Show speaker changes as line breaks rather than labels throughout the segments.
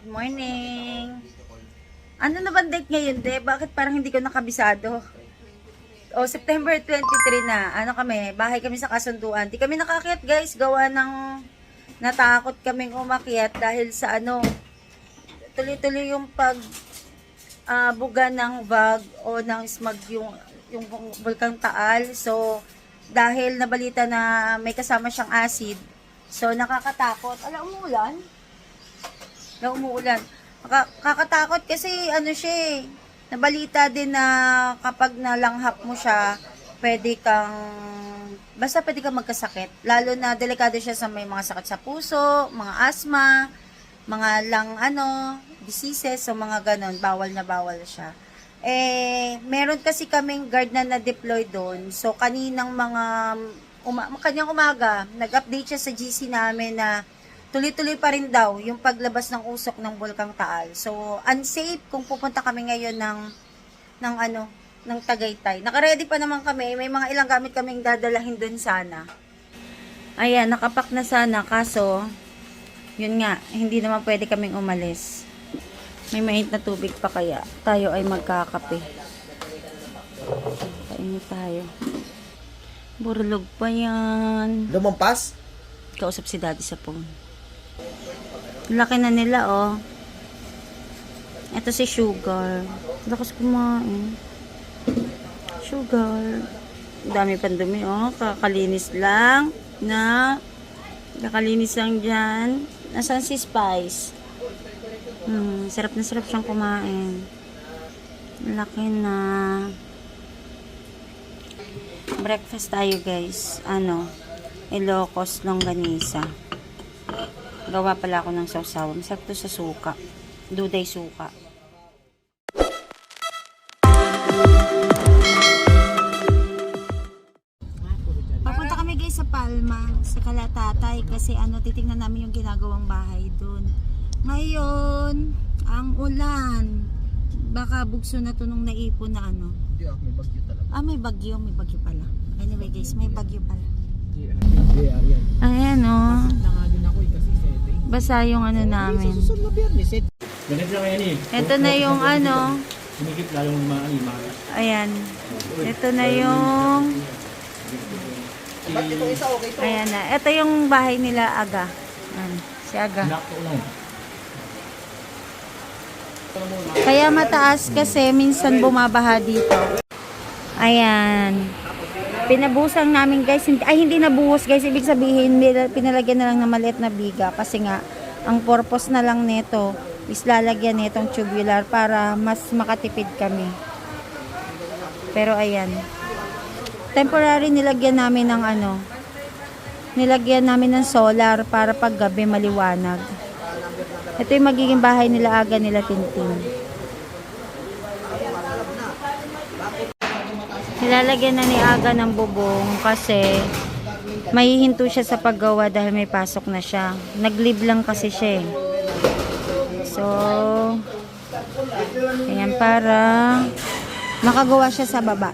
Good morning. Ano na ba date ngayon, de? Bakit parang hindi ko nakabisado? O, September 23 na. Ano kami? Bahay kami sa Kasunduan. Di kami nakakyat, guys. Gawa ng natakot kaming umakyat dahil sa ano, tuloy-tuloy yung buga ng VAG o ng smog yung Bulkang Taal. So, dahil nabalita na may kasama siyang acid, so nakakatakot. Umuulan. Kakatakot kasi ano siya, nabalita din na kapag nalanghap mo siya, pwede kang magkasakit. Lalo na delikado siya sa may mga sakit sa puso, mga asthma, mga diseases, so mga ganon, bawal na bawal siya. Meron kasi kaming guard na na-deploy doon. So kaninang kanyang umaga, nag-update siya sa GC namin na tuloy-tuloy pa rin daw yung paglabas ng usok ng Bulkang Taal. So, unsafe kung pupunta kami ngayon ng Tagaytay. Naka-ready pa naman kami. May mga ilang gamit kaming dadalahin dun sana. Ayan, nakapak na sana. Kaso, yun nga, hindi naman pwede kaming umalis. May mainit na tubig pa kaya tayo ay magkakape. Kainit tayo. Burlog pa yan.
Lumampas?
Kausap si daddy sa phone. Laki na nila, oh. Ito si Sugar. Lakas kumain. Sugar. Dami pang dumi, oh. Kakalinis lang dyan. Nasaan si Spice? Sarap na sarap siyang kumain. Laki na. Breakfast tayo, guys. Ilocos longganisa. Gawa pala ako ng sausaw. Masarap to sa suka. Duday suka. Papunta kami, guys, sa Palma, sa Kalatatay, kasi titingnan namin yung ginagawang bahay doon. Ngayon, ang ulan. Baka bugso na to nung naipon na
Hindi, may bagyo talaga.
may bagyo pala. Anyway, guys, may bagyo pala.
Yan.
Ayan, oh.
Nangagin ako kasi setting.
Basa yung namin.
Susunod na biyernes, set.
Ganito lang yan eh.
Ito na yung
Sumigit lalong lima.
ayan. Ito na yung,
Ba't ito isa okay to?
ayan na. Ito yung bahay nila, Aga. Ayan, si Aga.
Nakto lang.
Kaya mataas kasi minsan bumabaha dito. Ayan. Pinabusan namin, guys. Hindi nabuhos, guys. Ibig sabihin, pinalagyan na lang ng maliit na biga. Kasi nga, ang purpose na lang nito is lalagyan nitong tubular para mas makatipid kami. Pero ayan. Temporary nilagyan namin ng solar para pag gabi maliwanag. Ito yung magiging bahay nila Aga, nila Tintin. Nilalagyan na ni Aga ng bubong kasi mahihinto siya sa paggawa dahil may pasok na siya. Nag-leave lang kasi siya. So, ayan, para makagawa siya sa baba.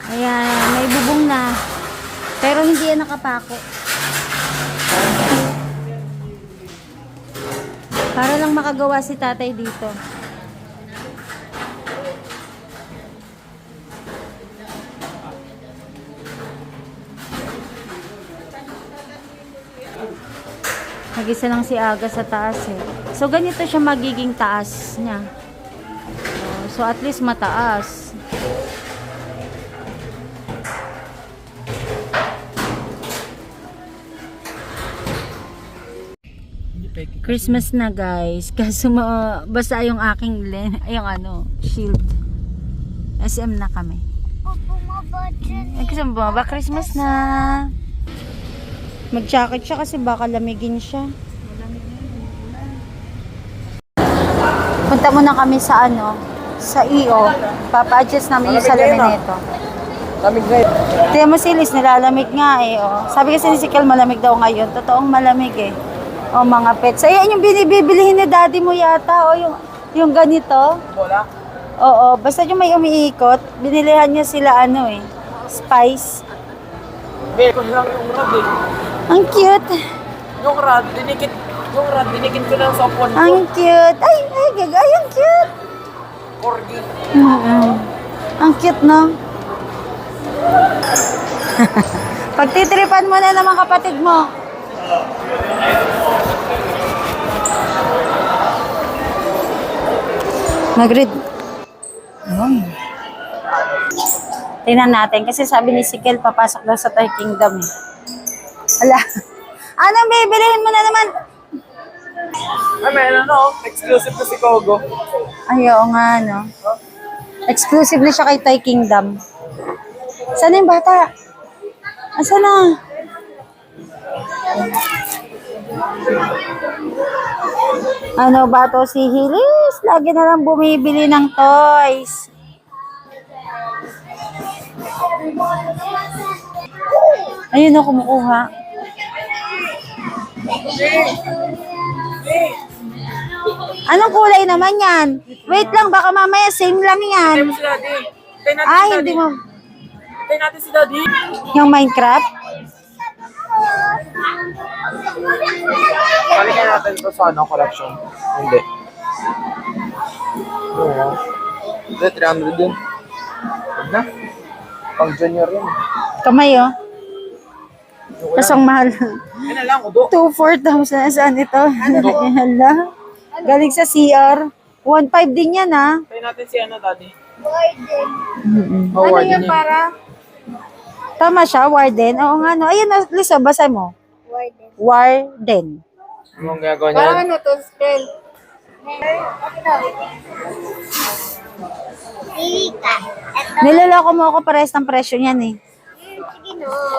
Ayan, may bubong na. Pero hindi yan nakapako. Para lang makagawa si tatay dito. Nag-isa lang si Aga sa taas eh. So, ganito siya magiging taas niya. So, at least mataas. Christmas na, guys. Kaso basta yung aking shield. SM na kami. Kasi bumaba, Christmas na. Mag-jacket siya kasi baka lamigin siya. Punta muna kami sa EO. Papa-adjust namin yung salamin nito.
Lamig ngayon.
Tiyan mo si Liz, nilalamig nga eh. Oh. Sabi kasi ni Sikel malamig daw ngayon. Totoong malamig eh. O mga pets. Ayan yung binibilihin ni daddy mo yata. O yung ganito.
Bola?
Oo. Basta yung may umiikot. Binilihan niya sila Spice.
Beko lang yung rag eh.
Ang cute.
Yung rad, dinikit ko lang sa phone ko.
Ang cute. Ay, gagay, ang cute.
Corgi.
Ang cute, no? Pagtitripan mo na naman kapatid mo. Nag-read. Tingnan natin. Kasi sabi ni Sikel, papasok daw sa Toy Kingdom eh. Ala. Anong bibilihin mo na naman?
Ay, may exclusive to si Kogo.
Ay, oo nga, no? Exclusive na siya kay Toy Kingdom. Saan yung bata? Asa na? Ano ba to si Hilis? Lagi na lang bumibili ng toys. Ayun na, kumukuha. Anong kulay naman yan? Wait lang, baka mamaya same lang yan.
Si Daddy. Tayo natin
Ay,
si
hindi
Daddy.
mo.
Tayo natin si Daddy.
Yung Minecraft?
Balikan natin ito sa collection. Hindi. Oo. Hindi, 300 yun. Huwag na. Pang junior yun.
Kamay, oh. Kasang mahal.
Yan na lang, udo.
2,400. Saan ito? Hala. Galing sa CR. 1,500 din yan, ha?
Tayo natin si Daddy.
Ano
Warden
yan para? Tama siya, Warden. Oo nga, no. Ayun, Lisa, basa mo. Warden.
Anong gagawa niya?
ano to, spell? Niloloko mo ako parehas ng presyo niyan, eh.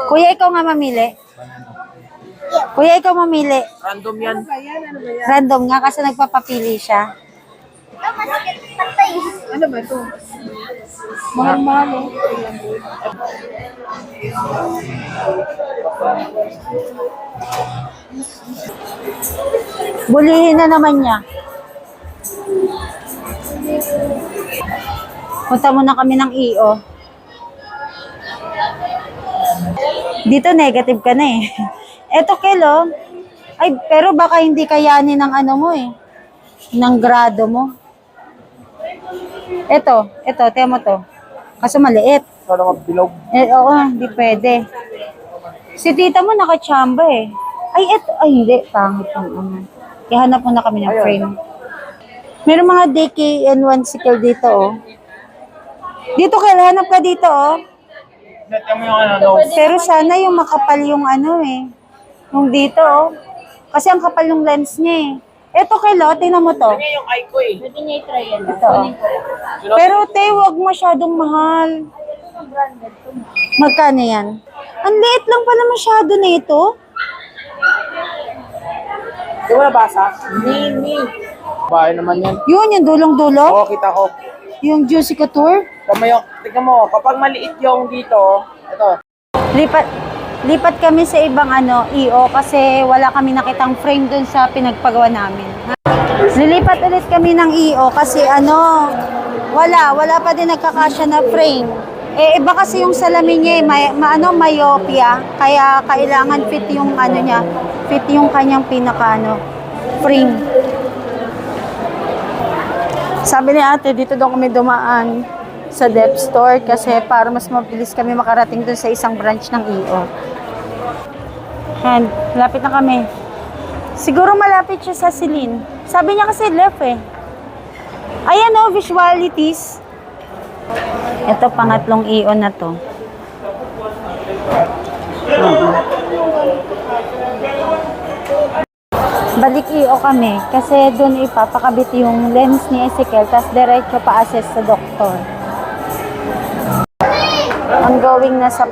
Kuya, ikaw nga mamili. Kuya, ikaw mamili.
Random yan.
Random nga kasi nagpapapili siya.
Ano ba ito?
Mahal-mahal, eh. Bulihin na naman niya. Punta muna kami ng EO. Dito negative ka na eh. Eto Kelo. Ay, pero baka hindi kayanin ng ano mo eh. Ng grado mo. Eto, tiyan mo to. Kaso maliit.
Sana mabilog.
Eh, oo, hindi pwede. Si tita mo nakachamba eh. Ay, eto, ay hindi. Pangit yung ano. Kaya hanap muna kami ng frame. Meron mga DKN1 sickle dito oh. Dito kaya hanap ka dito oh.
Tignan mo yung nose.
Pero sana yung makapal yung ano eh. Yung dito oh. Kasi ang kapal yung lens niya eh. Eto Kelo, tingnan mo to.
Yan yung eye ko eh.
Ito oh. Pero te, wag masyadong mahal. Magkano yan? Ang liit lang pala masyado nito.
Di mo nabasa? Mini. Bahay naman yan.
Yun, yung dulong-dulo.
Oo, kita ko.
Yung Juicy Couture.
Tignan mo, kapag maliit yung dito, ito.
Lipat kami sa ibang EO kasi wala kami nakitang frame dun sa pinagpagawa namin. Lilipat ulit kami ng EO kasi wala pa din nagkakasya na frame. Eh iba kasi yung salamin niya myopia, kaya kailangan fit yung fit yung kanyang pinaka frame. Sabi ni ate, dito daw kami dumaan sa Dep Store kasi para mas mabilis kami makarating dun sa isang branch ng EO. And, lapit na kami. Siguro malapit siya sa Celine. Sabi niya kasi left eh. Ayan o, visualities. Ito, pangatlong EO na to. Balik EO kami kasi doon ipapakabit yung lens ni Ezekiel tapos diretso pa-assess sa doktor. Ongoing na sa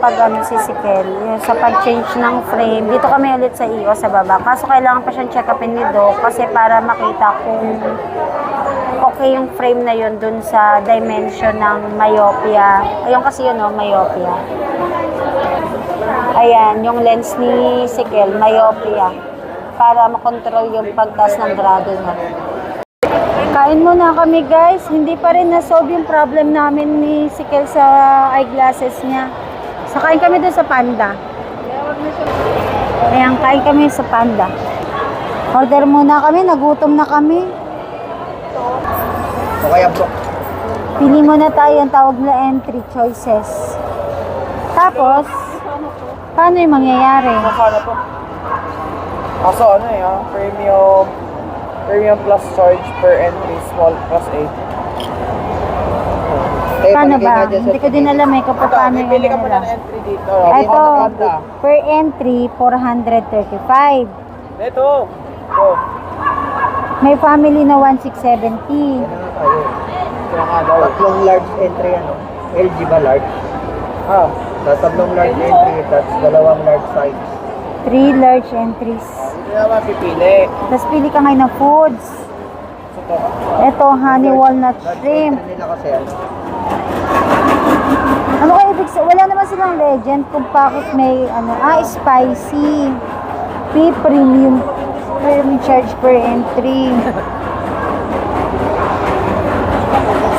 si Ezekiel, yung sa pag-change ng frame. Dito kami ulit sa EO sa baba. Kaso kailangan pa siyang check-upin ni Doc kasi para makita kung okay yung frame na yun dun sa dimension ng myopia. Ayun kasi yun myopia. Ayan, yung lens ni Ezekiel, myopia. Para makontrol yung pagtaas ng grado niya. Kain muna kami guys. Hindi pa rin na-solve yung problem namin ni Ezekiel sa eyeglasses niya. Sakain kami doon sa Panda. Ayan, kain kami sa Panda. Order muna kami, nagutom na kami.
O kaya bro.
Pili muna tayo ang tawag na entry choices. Tapos, paano yung mangyayari?
Paano to? Kaso ano eh, premium plus charge per entry, small plus 8.
Paano ba? Hindi ko din alam eh kung paano yung
Pili ka muna
nila.
ng entry dito.
Ito, per entry, 435.
Ito. Ito.
May family na 1,670.
Yan na tayo. Kaya nga daw. Tatlong large entry ano? LG ba large? Ah. Tatlong large entry, that's dalawang large size.
3 large entries.
Hindi naman pipili.
Tapos pili ka ngayon ng foods.
Ito.
Ito, honey walnut shrimp.
Large entry nila kasi ano?
Ano kaya ibig sabihin? Wala naman silang legend kung bakit may spicy. Premium charge per entry.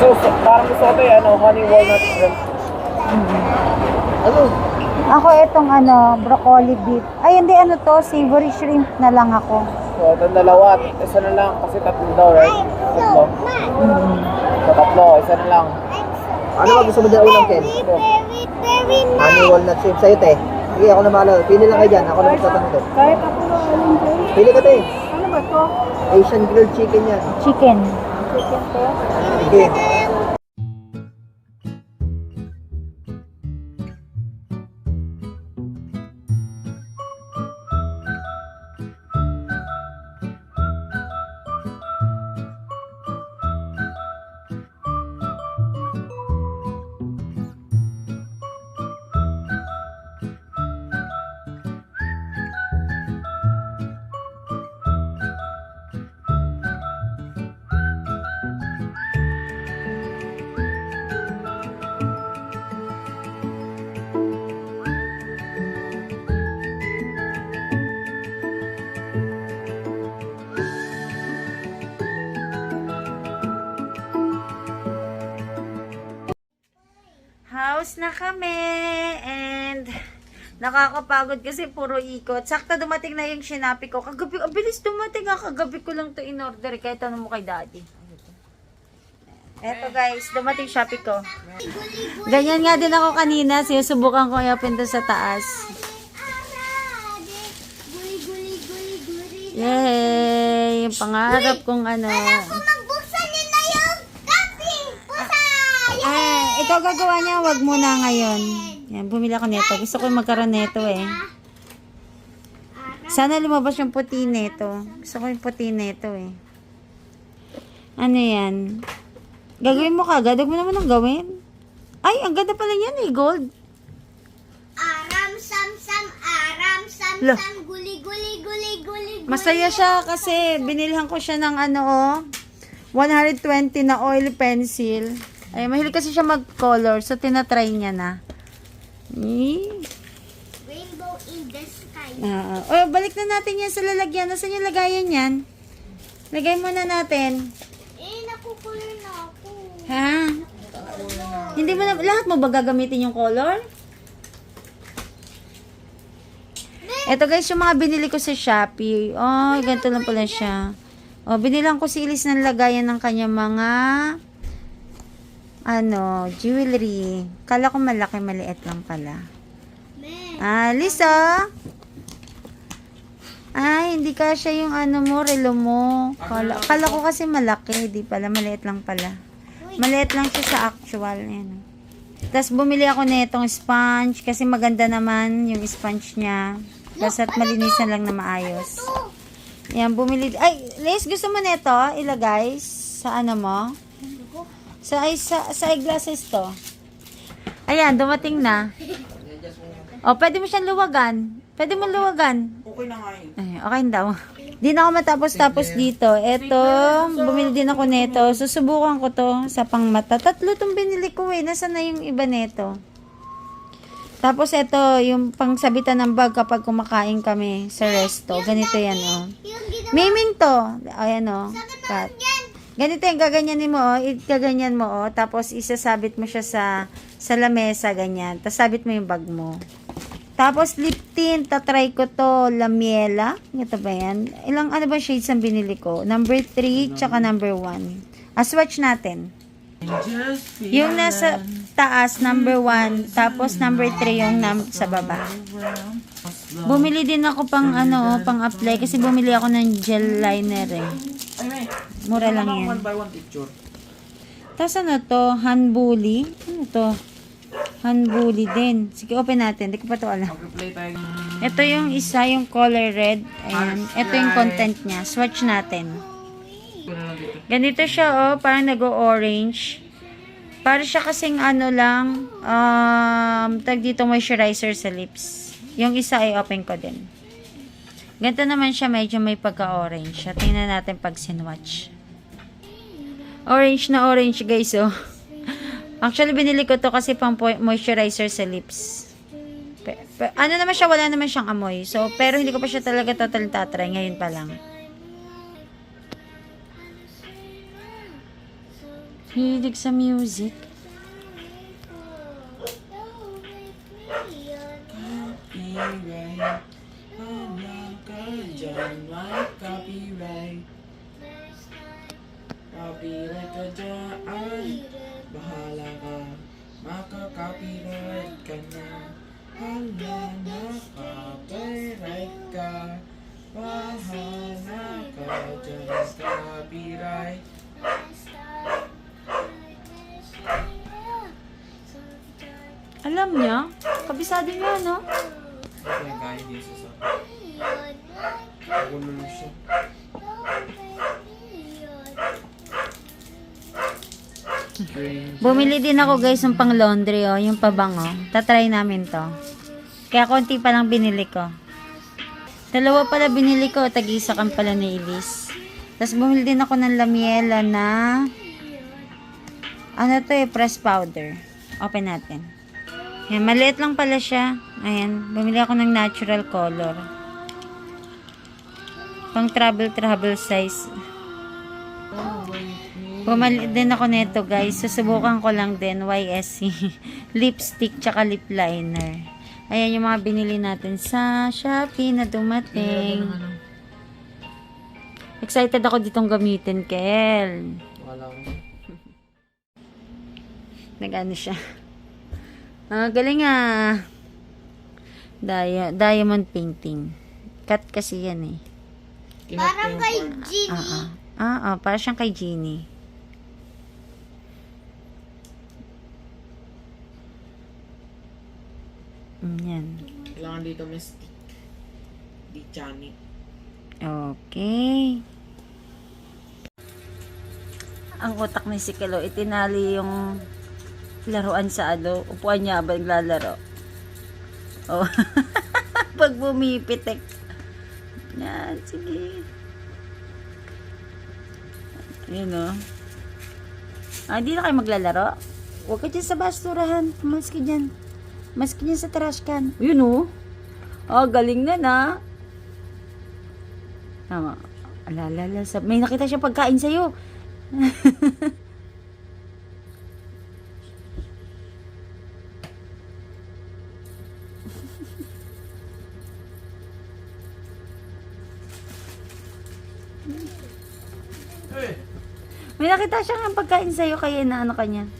So, parang gusto ko ito eh, honey walnut shrimp. Ano?
Ako itong broccoli beef. Ay, hindi savory shrimp na lang ako.
So, ito dalawa. Isa na lang kasi tatlo daw, right? Tatlo. So, tatlo. Isa na lang. Ano ba gusto mo dyan ulang, Ken? Honey walnut shrimp. Sa'yo, te. Sige, ako na mahala. Pili lang kayo dyan. Ako na magtatanong doon.
Kahit ako na
Pili ka, te.
Ano ba to?
Asian grilled chicken yan.
Chicken.
Sige.
House na kami and nakakapagod kasi puro ikot. Sakto dumating na yung shinapi ko. Kagabi, ang bilis dumating kagabi ko lang to in order. Kahit ano mo kay daddy. Eto guys, dumating Shopee ko. Ganyan nga din ako kanina. Sinusubukan ko i-open doon sa taas. Yay! Yung pangarap kong
Magbuksan nila yung cupping!
Ikaw gagawa niya, wag muna ngayon. Yan, bumili ako neto. Gusto ko magkaroon neto eh. Sana lumabas yung puti neto. Gusto ko yung puti neto eh. Ano yan? Gagawin mo kagad? Huwag mo naman ang gawin. Ay, ang ganda pala yan eh, gold.
Aram sam sam, aram sam
Lah.
sam, guli guli guli guli.
Masaya siya kasi binilhan ko siya ng 120 na oil pencil. Ay, mahilig kasi siya mag-color. So, tinatry niya na.
Rainbow in the sky.
Balik na natin yan sa lalagyan. Nasaan yung lagayan yan? Lagay muna natin.
Nakukulor na ako.
Ha? Hindi mo na, lahat mo ba gagamitin yung color? Eto guys, yung mga binili ko sa Shopee. Oh, ganito lang pala siya. Oh, binilang ko si Elise ng lagayan ng kanya mga jewelry. Kala ko malaki, maliit lang pala. Lisa. Ay, hindi kasya yung relo mo. Kala ko kasi malaki, di pala, maliit lang pala. Maliit lang siya sa actual. Yan. Tapos bumili ako nitong sponge kasi maganda naman yung sponge niya. Basta malinisan lang na maayos. Yan, bumili. Ay, Liz, gusto mo nito ilagay sa mo? Sa eyeglasses to. Ayan, dumating na. Pwede mo siyang luwagan. Pwede mo luwagan.
Okay na nga yun.
Ay, okay daw. Di na ako matapos-tapos dito. Eto, bumili din ako nito. Susubukan ko to sa pangmata. 3 tong binili ko eh. Nasaan na yung iba nito? Tapos eto, yung pangsabitan ng bag kapag kumakain kami sa resto. Ganito yan, Miming to. Ayan, cut. Ganito yung gaganyanin mo, gaganyan mo, tapos isasabit mo siya sa lamesa, ganyan. Tapos sabit mo yung bag mo. Tapos lip tint, tatry ko to, Lamiela. Ito ba yan? Ilang ano ba shades ang binili ko? Number 3, tsaka number 1. Swatch natin. Yung nasa taas, number 1, tapos number 3 yung sa baba. Bumili din ako pang ano, pang apply kasi bumili ako ng gel liner eh. Mura lang yan.
One by one picture.
Tapos ano to? Hanbuli? Ano to? Hanbuli din. Sige, open natin. Hindi ko pa to alam.
Mag-replay tayo ng...
Ito yung isa, yung color red. Ayan. Ito yung content niya. Swatch natin. Ganito siya, oh. Parang nag-orange. Para siya kasing ano lang, tag dito moisturizer sa lips. Yung isa ay open ko din. Ganito naman siya, medyo may pagka-orange. Tingnan natin pag sinwatch. Orange na orange, guys, oh. Actually, binili ko to kasi pang moisturizer sa lips. Ano naman siya, wala naman siyang amoy. So, pero hindi ko pa siya talaga total tatry. Ngayon pa lang. Hilig sa music.
Copyright. Wala ka dyan, may copyright. Copyright ka dyan. Bahala ka. Maka-copyright ka na. Hala na copyright ka. Bahala ka dyan. Copyright.
Alam niya? Kabisado niya, no?
Ito yung kaya dito sa gulo na siya.
Bumili din ako, guys, ng pang laundry, oh. Yung pabango. Tatry namin to. Kaya konti pa lang binili ko. Dalawa pala binili ko. Tag-isa kan pala ni Elise. Tapos bumili din ako ng Lamiela na ano to eh, press powder. Open natin. Ayan, maliit lang pala siya. Ayan, bumili ako ng natural color. Pang travel size. Bumili din ako nito, guys. Susubukan ko lang din, YSC. Lipstick tsaka lip liner. Ayan yung mga binili natin sa Shopee na dumating. Excited ako ditong gamitin, Kel.
Wala ko.
Nag-ano siya. Galing ah. Diamond painting. Cut kasi yan eh.
Parang kay Ginny.
Para siyang kay Genie. Yan.
Kailangan dito may stick. Di chani.
Okay. Ang utak ni si Kelo, itinali yung laruan sa ano. Upuan niya ba naglalaro? Oh. Pag bumipitik. Yan, sige. Yun o. Di na kayo maglalaro? Huwag ka dyan sa basurahan. Mas ka dyan. Mas ka dyan sa trash can. Yun o. Galing na na. Tama. Alalala. May nakita siya pagkain sa'yo. May nakita siya ng pagkain sa'yo kaya inaano ka niya.